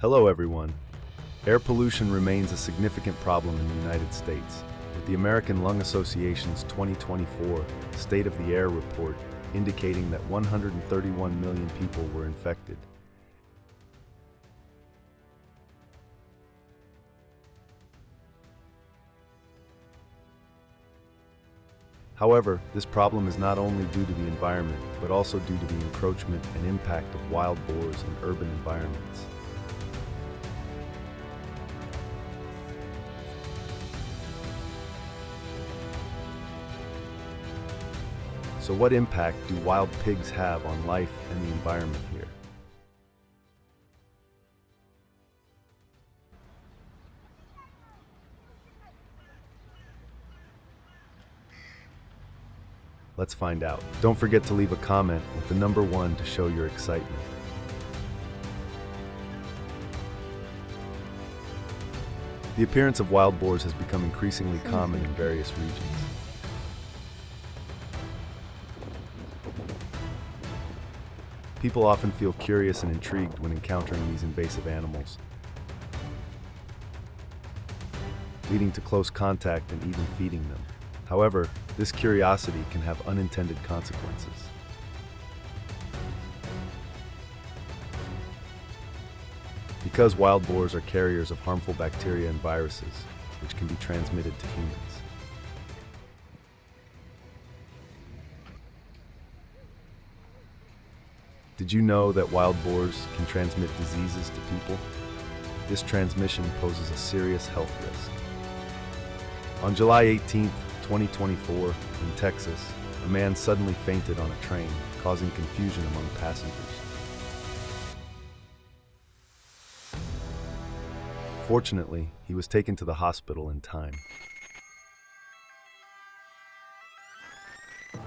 Hello everyone. Air pollution remains a significant problem in the United States, with the American Lung Association's 2024 State of the Air report indicating that 131 million people were infected. However, this problem is not only due to the environment, but also due to the encroachment and impact of wild boars in urban environments. So what impact do wild pigs have on life and the environment here? Let's find out. Don't forget to leave a comment with the number 1 to show your excitement. The appearance of wild boars has become increasingly common in various regions. People often feel curious and intrigued when encountering these invasive animals, leading to close contact and even feeding them. However, this curiosity can have unintended consequences. Because wild boars are carriers of harmful bacteria and viruses, which can be transmitted to humans. Did you know that wild boars can transmit diseases to people? This transmission poses a serious health risk. On July 18, 2024, in Texas, a man suddenly fainted on a train, causing confusion among passengers. Fortunately, he was taken to the hospital in time.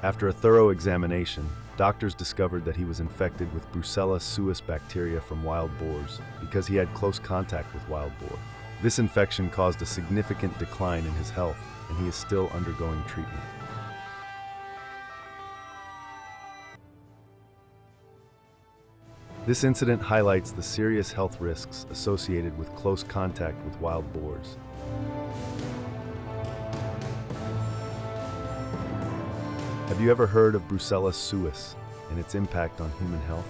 After a thorough examination, doctors discovered that he was infected with Brucella suis bacteria from wild boars because he had close contact with wild boar. This infection caused a significant decline in his health, and he is still undergoing treatment. This incident highlights the serious health risks associated with close contact with wild boars. Have you ever heard of Brucella suis and its impact on human health?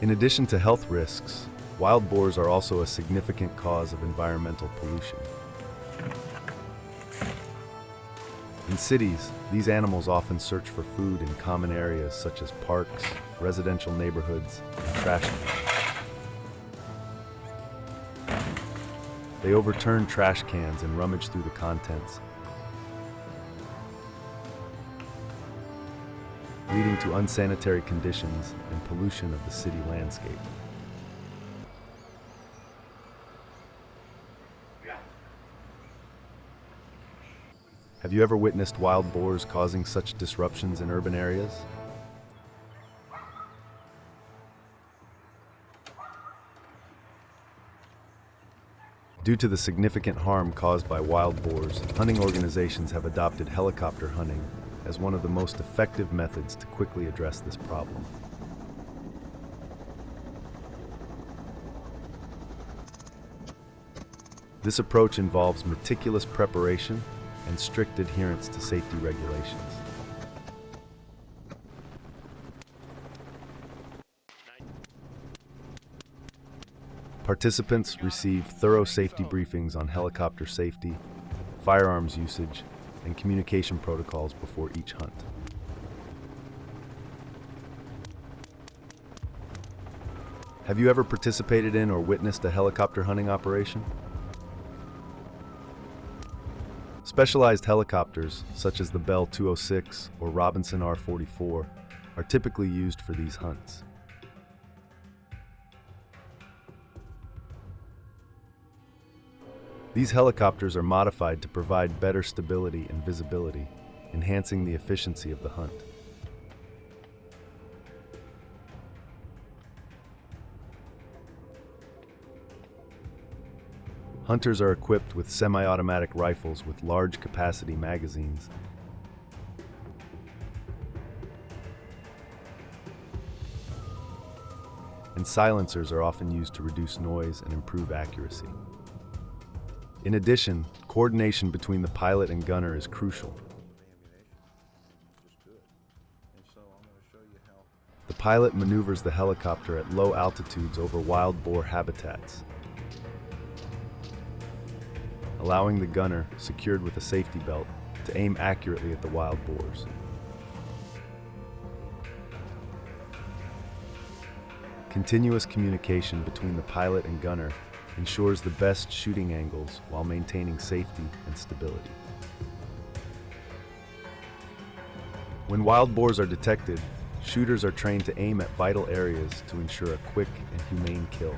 In addition to health risks, wild boars are also a significant cause of environmental pollution. In cities, these animals often search for food in common areas such as parks, residential neighborhoods, and trash cans. They overturn trash cans and rummage through the contents, leading to unsanitary conditions and pollution of the city landscape. Have you ever witnessed wild boars causing such disruptions in urban areas? Due to the significant harm caused by wild boars, hunting organizations have adopted helicopter hunting as one of the most effective methods to quickly address this problem. This approach involves meticulous preparation and strict adherence to safety regulations. Participants receive thorough safety briefings on helicopter safety, firearms usage, and communication protocols before each hunt. Have you ever participated in or witnessed a helicopter hunting operation? Specialized helicopters, such as the Bell 206 or Robinson R-44, are typically used for these hunts. These helicopters are modified to provide better stability and visibility, enhancing the efficiency of the hunt. Hunters are equipped with semi-automatic rifles with large capacity magazines. and silencers are often used to reduce noise and improve accuracy. In addition, coordination between the pilot and gunner is crucial. The pilot maneuvers the helicopter at low altitudes over wild boar habitats, allowing the gunner, secured with a safety belt, to aim accurately at the wild boars. Continuous communication between the pilot and gunner ensures the best shooting angles while maintaining safety and stability. When wild boars are detected, shooters are trained to aim at vital areas to ensure a quick and humane kill.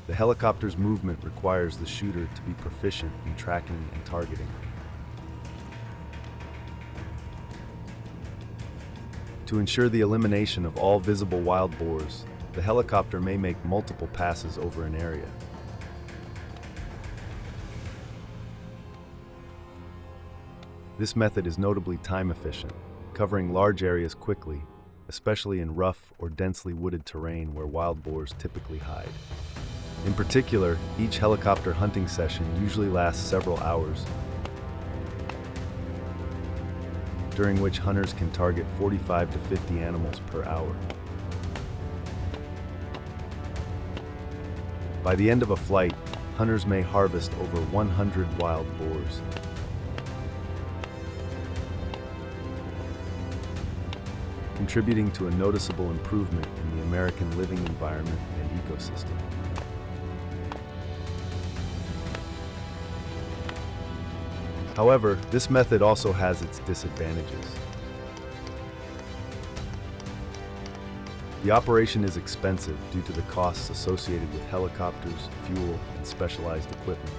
The helicopter's movement requires the shooter to be proficient in tracking and targeting. To ensure the elimination of all visible wild boars, the helicopter may make multiple passes over an area. This method is notably time efficient, covering large areas quickly, especially in rough or densely wooded terrain where wild boars typically hide. In particular, each helicopter hunting session usually lasts several hours, during which hunters can target 45 to 50 animals per hour. By the end of a flight, hunters may harvest over 100 wild boars. Contributing to a noticeable improvement in the American living environment and ecosystem. However, this method also has its disadvantages. The operation is expensive due to the costs associated with helicopters, fuel, and specialized equipment.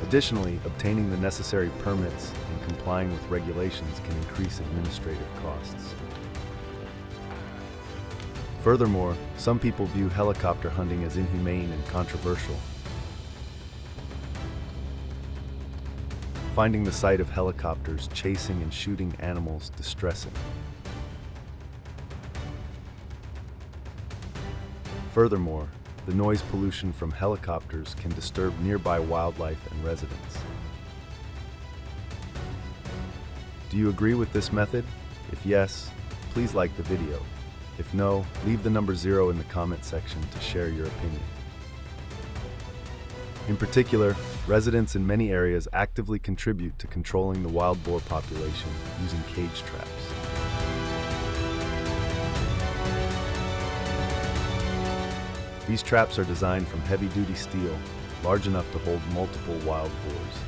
Additionally, obtaining the necessary permits and complying with regulations can increase administrative costs. Furthermore, some people view helicopter hunting as inhumane and controversial, finding the sight of helicopters chasing and shooting animals distressing. Furthermore, the noise pollution from helicopters can disturb nearby wildlife and residents. Do you agree with this method? If yes, please like the video. If no, leave the number 0 in the comment section to share your opinion. In particular, residents in many areas actively contribute to controlling the wild boar population using cage traps. These traps are designed from heavy-duty steel, large enough to hold multiple wild boars.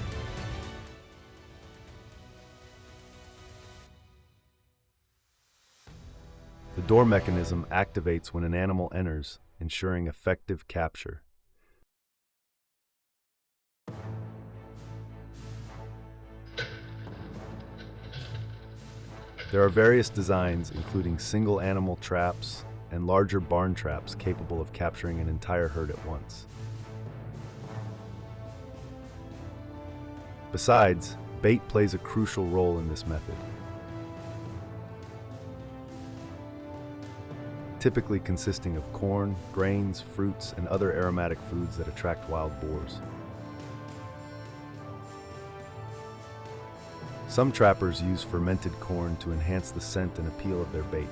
The door mechanism activates when an animal enters, ensuring effective capture. There are various designs, including single animal traps and larger barn traps capable of capturing an entire herd at once. Besides, bait plays a crucial role in this method, typically consisting of corn, grains, fruits, and other aromatic foods that attract wild boars. Some trappers use fermented corn to enhance the scent and appeal of their bait.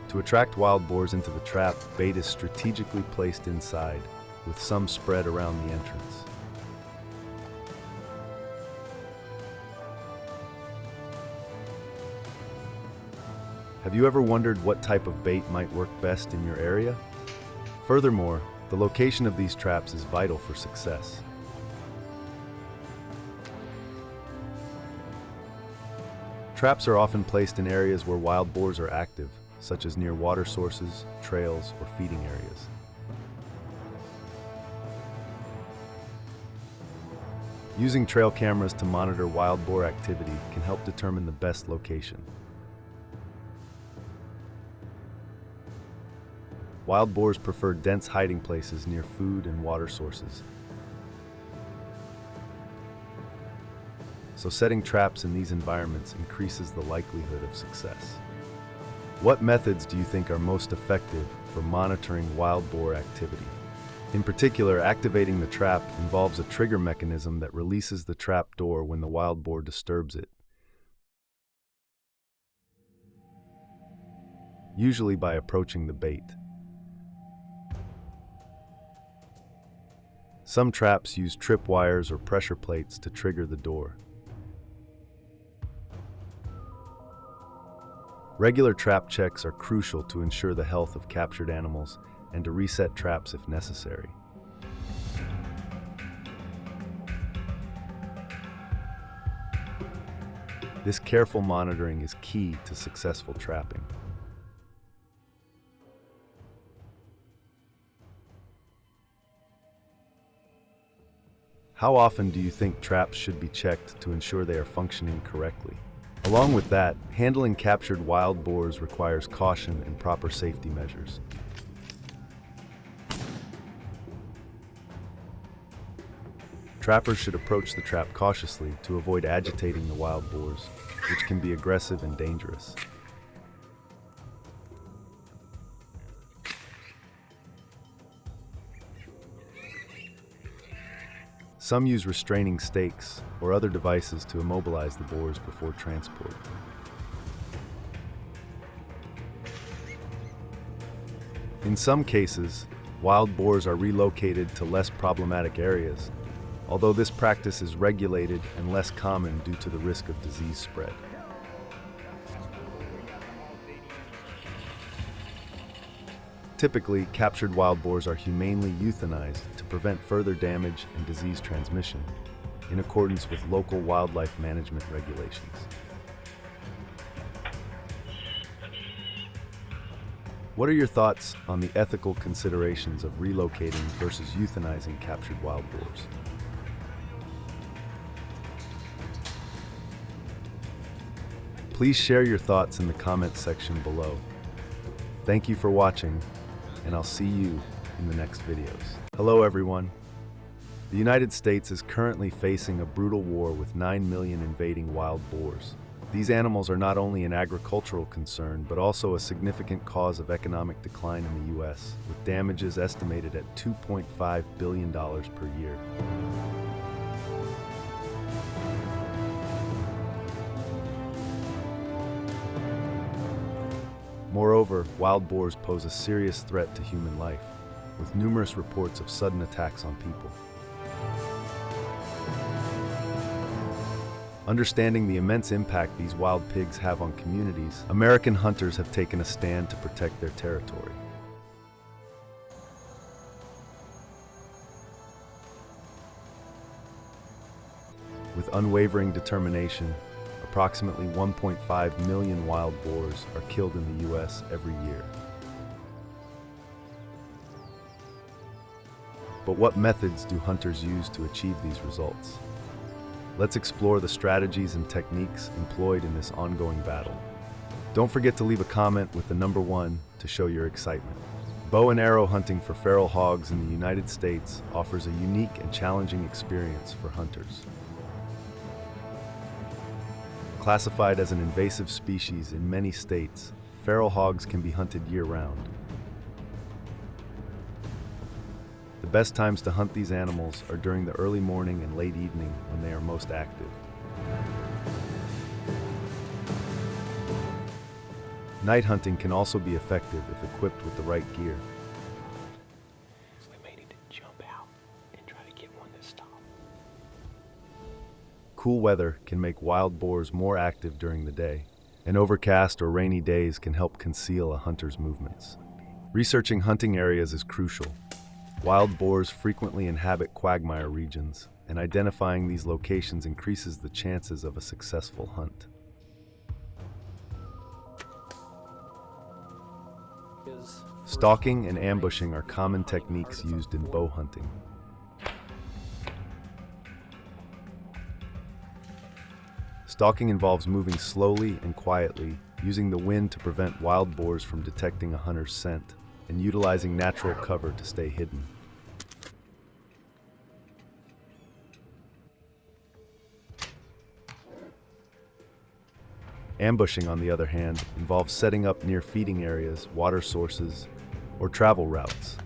To attract wild boars into the trap, bait is strategically placed inside, with some spread around the entrance. Have you ever wondered what type of bait might work best in your area? Furthermore, the location of these traps is vital for success. Traps are often placed in areas where wild boars are active, such as near water sources, trails, or feeding areas. Using trail cameras to monitor wild boar activity can help determine the best location. Wild boars prefer dense hiding places near food and water sources. so setting traps in these environments increases the likelihood of success. What methods do you think are most effective for monitoring wild boar activity? In particular, activating the trap involves a trigger mechanism that releases the trap door when the wild boar disturbs it, usually by approaching the bait. Some traps use tripwires or pressure plates to trigger the door. Regular trap checks are crucial to ensure the health of captured animals and to reset traps if necessary. This careful monitoring is key to successful trapping. How often do you think traps should be checked to ensure they are functioning correctly? Along with that, handling captured wild boars requires caution and proper safety measures. Trappers should approach the trap cautiously to avoid agitating the wild boars, which can be aggressive and dangerous. Some use restraining stakes or other devices to immobilize the boars before transport. In some cases, wild boars are relocated to less problematic areas, although this practice is regulated and less common due to the risk of disease spread. Typically, captured wild boars are humanely euthanized to prevent further damage and disease transmission, in accordance with local wildlife management regulations. What are your thoughts on the ethical considerations of relocating versus euthanizing captured wild boars? Please share your thoughts in the comments section below. Thank you for watching, and I'll see you in the next videos. Hello everyone. The United States is currently facing a brutal war with 9 million invading wild boars. These animals are not only an agricultural concern, but also a significant cause of economic decline in the U.S., with damages estimated at $2.5 billion per year. Moreover, wild boars pose a serious threat to human life, with numerous reports of sudden attacks on people. Understanding the immense impact these wild pigs have on communities, American hunters have taken a stand to protect their territory. With unwavering determination, approximately 1.5 million wild boars are killed in the U.S. every year. But what methods do hunters use to achieve these results? Let's explore the strategies and techniques employed in this ongoing battle. Don't forget to leave a comment with the number 1 to show your excitement. Bow and arrow hunting for feral hogs in the United States offers a unique and challenging experience for hunters. Classified as an invasive species in many states, feral hogs can be hunted year-round. The best times to hunt these animals are during the early morning and late evening when they are most active. Night hunting can also be effective if equipped with the right gear. So we may need to jump out and try to get one to stop. Cool weather can make wild boars more active during the day, and overcast or rainy days can help conceal a hunter's movements. Researching hunting areas is crucial. Wild boars frequently inhabit quagmire regions, and identifying these locations increases the chances of a successful hunt. Stalking and ambushing are common techniques used in bow hunting. Stalking involves moving slowly and quietly, using the wind to prevent wild boars from detecting a hunter's scent, and utilizing natural cover to stay hidden. Ambushing, on the other hand, involves setting up near feeding areas, water sources, or travel routes.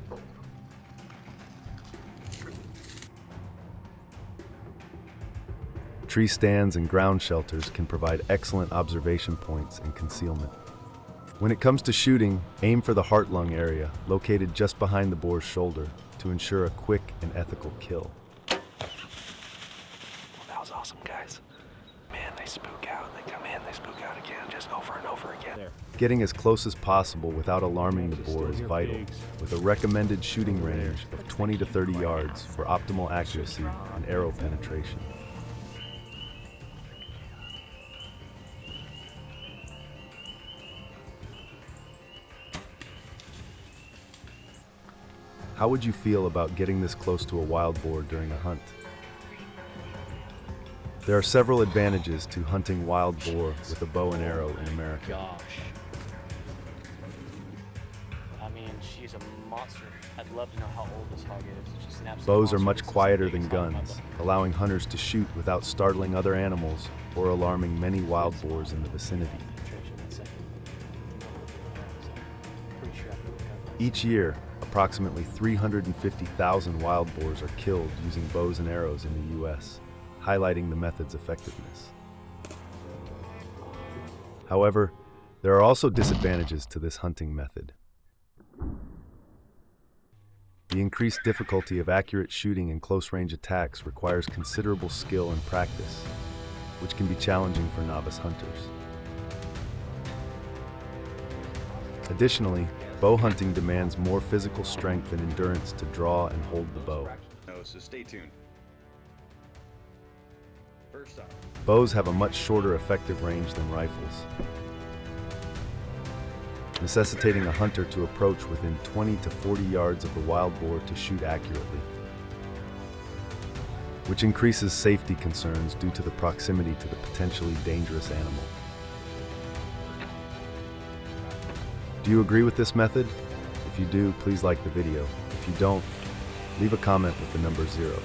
Tree stands and ground shelters can provide excellent observation points and concealment. When it comes to shooting, aim for the heart-lung area, located just behind the boar's shoulder, to ensure a quick and ethical kill. Well, that was awesome, guys. Man, they spook out. They come in, they spook out again, just over and over again. Getting as close as possible without alarming the boar is vital, with a recommended shooting range of 20 to 30 yards for optimal accuracy and arrow penetration. How would you feel about getting this close to a wild boar during a hunt? There are several advantages to hunting wild boar with a bow and arrow in America. Gosh. I mean, she's a monster. I'd love to know how old this hog is. It's just an absolute Bows are monster. much This is the quieter than biggest hog in my guns, book. allowing hunters to shoot without startling other animals or alarming many wild boars in the vicinity. Pretty sure I can look up. Each year, approximately 350,000 wild boars are killed using bows and arrows in the U.S., highlighting the method's effectiveness. However, there are also disadvantages to this hunting method. The increased difficulty of accurate shooting and close-range attacks requires considerable skill and practice, which can be challenging for novice hunters. Additionally, bow hunting demands more physical strength and endurance to draw and hold the bow. No, so stay tuned. First off, Bows have a much shorter effective range than rifles, necessitating a hunter to approach within 20 to 40 yards of the wild boar to shoot accurately, which increases safety concerns due to the proximity to the potentially dangerous animal. Do you agree with this method? If you do, please like the video. If you don't, leave a comment with the number 0.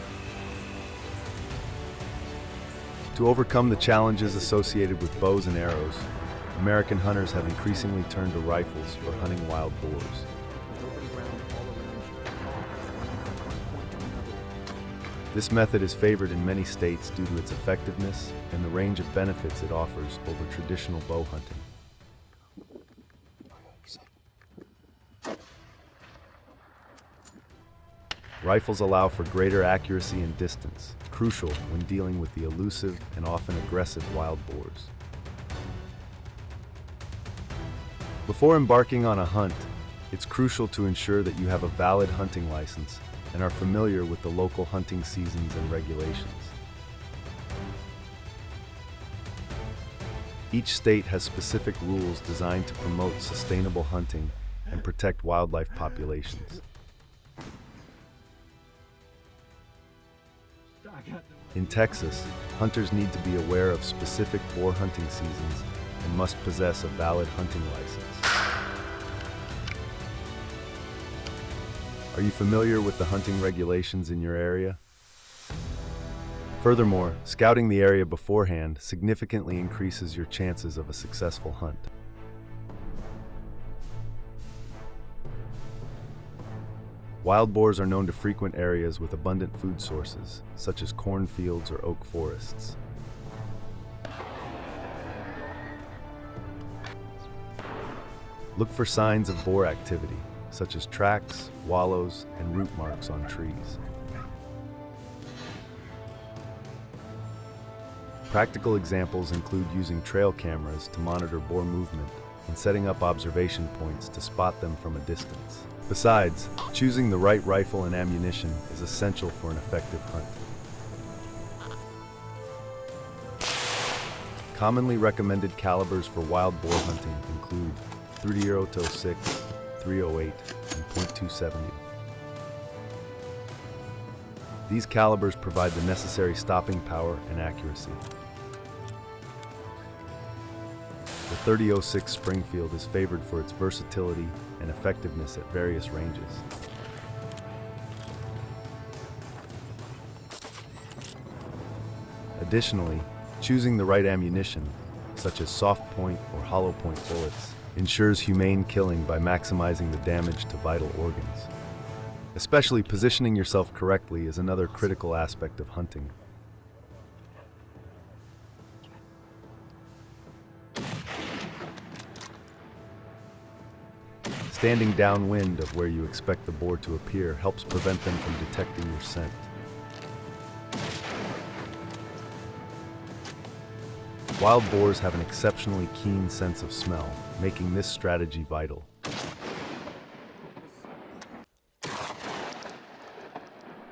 To overcome the challenges associated with bows and arrows, American hunters have increasingly turned to rifles for hunting wild boars. This method is favored in many states due to its effectiveness and the range of benefits it offers over traditional bow hunting. Rifles allow for greater accuracy and distance, crucial when dealing with the elusive and often aggressive wild boars. Before embarking on a hunt, it's crucial to ensure that you have a valid hunting license and are familiar with the local hunting seasons and regulations. Each state has specific rules designed to promote sustainable hunting and protect wildlife populations. In Texas, hunters need to be aware of specific boar hunting seasons and must possess a valid hunting license. Are you familiar with the hunting regulations in your area? Furthermore, scouting the area beforehand significantly increases your chances of a successful hunt. Wild boars are known to frequent areas with abundant food sources, such as cornfields or oak forests. Look for signs of boar activity, such as tracks, wallows, and root marks on trees. Practical examples include using trail cameras to monitor boar movement and setting up observation points to spot them from a distance. Besides, choosing the right rifle and ammunition is essential for an effective hunt. Commonly recommended calibers for wild boar hunting include .30-06, .308, and .270. These calibers provide the necessary stopping power and accuracy. The .30-06 Springfield is favored for its versatility and effectiveness at various ranges. Additionally, choosing the right ammunition, such as soft point or hollow point bullets, ensures humane killing by maximizing the damage to vital organs. Especially positioning yourself correctly is another critical aspect of hunting. Standing downwind of where you expect the boar to appear helps prevent them from detecting your scent. Wild boars have an exceptionally keen sense of smell, making this strategy vital.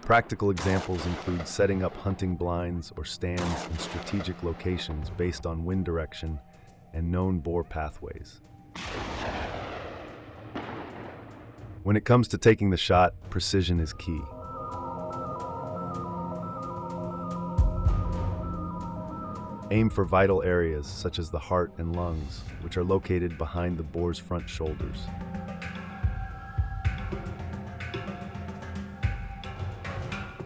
Practical examples include setting up hunting blinds or stands in strategic locations based on wind direction and known boar pathways. When it comes to taking the shot, precision is key. Aim for vital areas such as the heart and lungs, which are located behind the boar's front shoulders.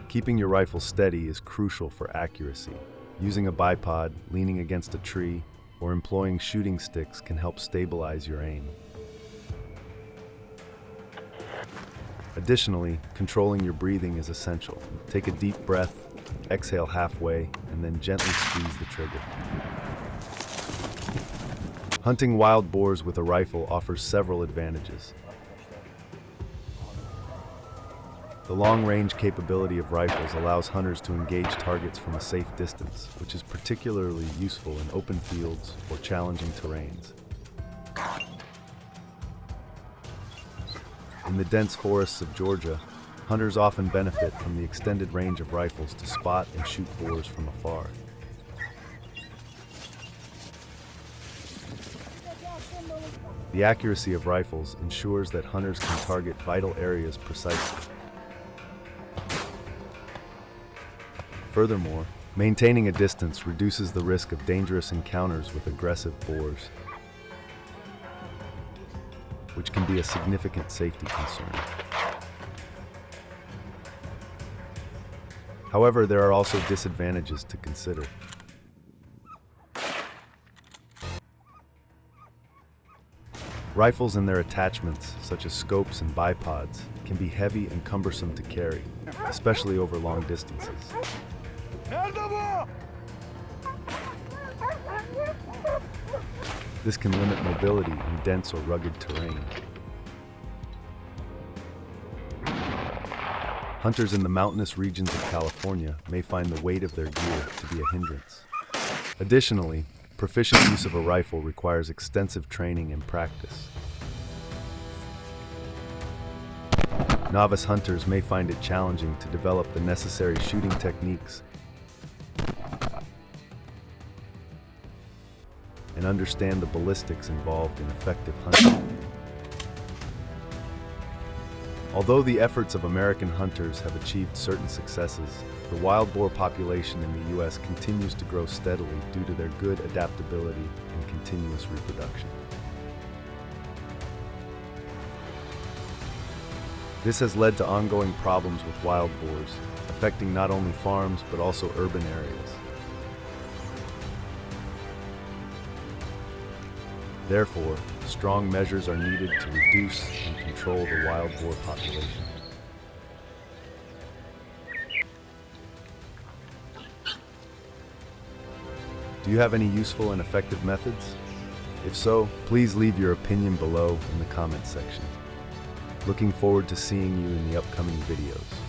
Keeping your rifle steady is crucial for accuracy. Using a bipod, leaning against a tree, or employing shooting sticks can help stabilize your aim. Additionally, controlling your breathing is essential. Take a deep breath, exhale halfway, and then gently squeeze the trigger. Hunting wild boars with a rifle offers several advantages. The long-range capability of rifles allows hunters to engage targets from a safe distance, which is particularly useful in open fields or challenging terrains. In the dense forests of Georgia, hunters often benefit from the extended range of rifles to spot and shoot boars from afar. The accuracy of rifles ensures that hunters can target vital areas precisely. Furthermore, maintaining a distance reduces the risk of dangerous encounters with aggressive boars, which can be a significant safety concern. However, there are also disadvantages to consider. Rifles and their attachments, such as scopes and bipods, can be heavy and cumbersome to carry, especially over long distances. This can limit mobility in dense or rugged terrain. Hunters in the mountainous regions of California may find the weight of their gear to be a hindrance. Additionally, proficient use of a rifle requires extensive training and practice. Novice hunters may find it challenging to develop the necessary shooting techniques and understand the ballistics involved in effective hunting. Although the efforts of American hunters have achieved certain successes, the wild boar population in the U.S. continues to grow steadily due to their good adaptability and continuous reproduction. This has led to ongoing problems with wild boars, affecting not only farms but also urban areas. Therefore, strong measures are needed to reduce and control the wild boar population. Do you have any useful and effective methods? If so, please leave your opinion below in the comments section. Looking forward to seeing you in the upcoming videos.